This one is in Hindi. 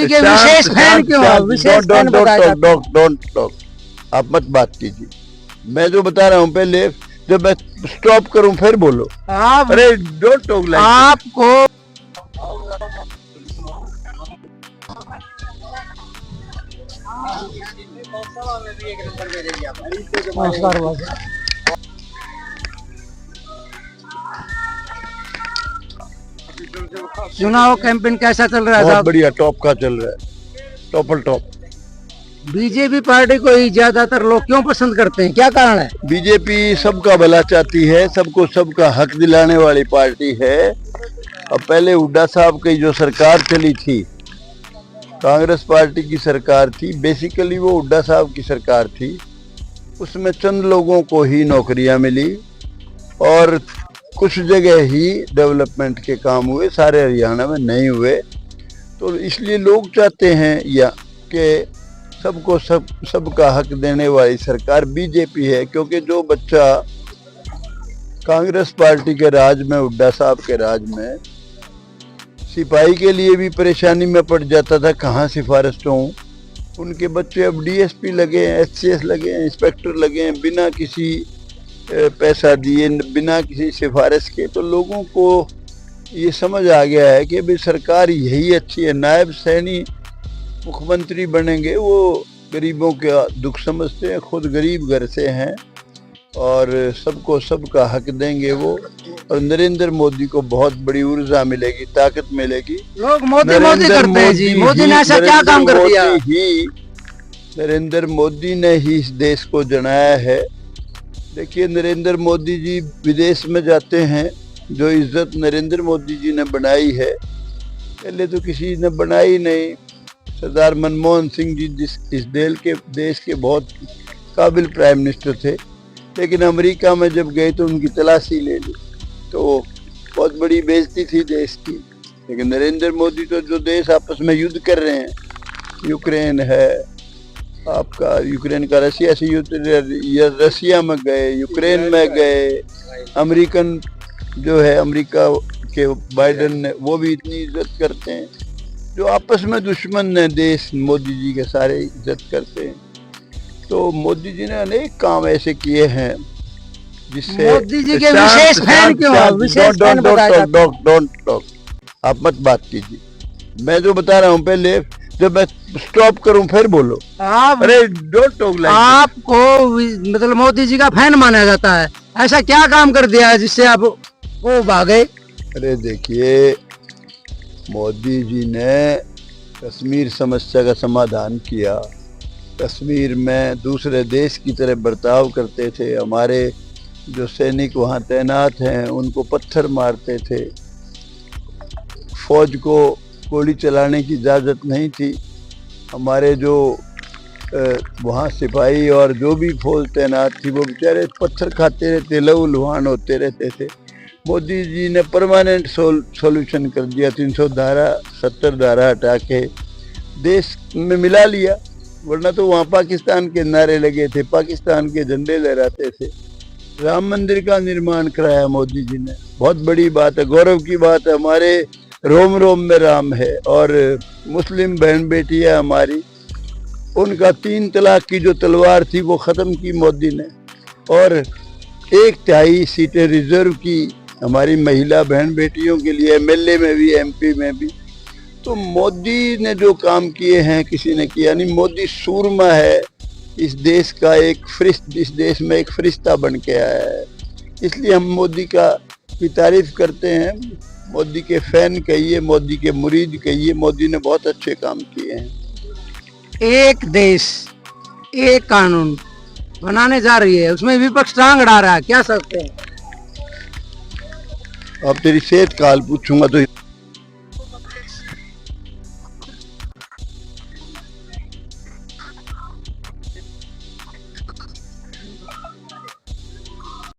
जी के विशेष फैन क्यों हो? विशेष फैन बताया जाता है। डोंट टॉक, आप मत बात कीजिए। मैं जो बता रहा हूँ पहले, जब मैं स्टॉप करूं फिर बोलो। आप अरे डोंट टॉक लाइक आपको नमस्कार भाई। चुनाव कैंपेन कैसा चल रहा है बहुत साहब? बढ़िया, टॉप का चल रहा है, टॉपल टॉप। बीजेपी पार्टी को ही ज्यादातर लोग क्यों पसंद करते हैं, क्या कारण है? बीजेपी सबका भला चाहती है, सबको सबका हक दिलाने वाली पार्टी है। अब पहले हुड्डा साहब की जो सरकार चली थी, कांग्रेस पार्टी की सरकार थी, बेसिकली वो हुड्डा साहब की सरकार थी। उसमें चंद लोगों को ही नौकरियां मिली और कुछ जगह ही डेवलपमेंट के काम हुए, सारे हरियाणा में नहीं हुए। तो इसलिए लोग चाहते हैं या कि सबको सबका हक देने वाली सरकार बीजेपी है। क्योंकि जो बच्चा कांग्रेस पार्टी के राज में, हुड्डा साहब के राज में, सिपाही के लिए भी परेशानी में पड़ जाता था, कहाँ सिफारिश तो हूँ, उनके बच्चे अब डीएसपी लगे हैं, एचसीएस लगे हैं, इंस्पेक्टर लगे हैं, बिना किसी पैसा दिए, बिना किसी सिफारिश के। तो लोगों को ये समझ आ गया है कि भाई सरकार यही अच्छी है। नायब सैनी मुख्यमंत्री बनेंगे, वो गरीबों का दुख समझते हैं, खुद गरीब घर से हैं और सबको सबका हक देंगे वो। और नरेंद्र मोदी को बहुत बड़ी ऊर्जा मिलेगी, ताकत मिलेगी। लोग मोदी मोदी करते हैं जी, मोदी ने ऐसा क्या काम कर दिया? नरेंद्र मोदी ने ही इस देश को जनाया है। देखिए, नरेंद्र मोदी जी विदेश में जाते हैं, जो इज्जत नरेंद्र मोदी जी ने बनाई है, पहले तो किसी ने बनाई नहीं। सरदार मनमोहन सिंह जी इस देश के बहुत काबिल प्राइम मिनिस्टर थे, लेकिन अमेरिका में जब गए तो उनकी तलाशी ले ली, तो बहुत बड़ी बेइज्जती थी देश की। लेकिन नरेंद्र मोदी तो जो देश आपस में युद्ध कर रहे हैं, यूक्रेन है आपका, यूक्रेन का रसिया से युद्ध, रसिया में गए, यूक्रेन में गए, अमेरिकन जो है अमेरिका के बाइडेन ने, वो भी इतनी इज्जत करते हैं। जो आपस में दुश्मन है देश, मोदी जी के सारे इज्जत करते हैं। तो मोदी जी ने अनेक काम ऐसे किए हैं जिससे मोदी जी के विशेष फैन क्यों हो? विशेष फैन बताया जाता है। डोंट टॉक, आप मत बात कीजिए। मैं जो बता रहा हूँ पहले, जब मैं स्टॉप करूं फिर बोलो। आप अरे डोंट टॉक लाइक आपको मतलब मोदी जी का फैन माना जाता है, ऐसा क्या काम कर दिया है जिससे आप वो भागे? अरे देखिए, मोदी जी ने कश्मीर समस्या का समाधान किया। कश्मीर में दूसरे देश की तरह बर्ताव करते थे, हमारे जो सैनिक वहाँ तैनात हैं उनको पत्थर मारते थे, फौज को गोली चलाने की इजाज़त नहीं थी। हमारे जो वहाँ सिपाही और जो भी फौज तैनात थी वो बेचारे पत्थर खाते रहते, लहू लुहान होते रहते थे। मोदी जी ने परमानेंट सॉल्यूशन कर दिया, 370 धारा हटा के देश में मिला लिया। वरना तो वहाँ पाकिस्तान के नारे लगे थे, पाकिस्तान के झंडे लहराते थे। राम मंदिर का निर्माण कराया मोदी जी ने, बहुत बड़ी बात है, गौरव की बात है। हमारे रोम रोम में राम है। और मुस्लिम बहन बेटी है हमारी, उनका 3 तलाक की जो तलवार थी वो ख़त्म की मोदी ने। और 1/3 सीटें रिजर्व की हमारी महिला बहन बेटियों के लिए, एमएलए में भी, एमपी में भी। तो मोदी ने जो काम किए हैं किसी ने किया नहीं। मोदी सूरमा है, इस देश का इस देश में एक फरिश्ता बन के आया है। इसलिए हम मोदी का की तारीफ करते हैं, मोदी के फैन कहिए, मोदी के मुरीद कहिए। मोदी ने बहुत अच्छे काम किए हैं। एक देश एक कानून बनाने जा रही है, उसमें विपक्ष टांग अड़ा रहा है, क्या सकते हैं? अब तेरी सेहत का हाल पूछूंगा तो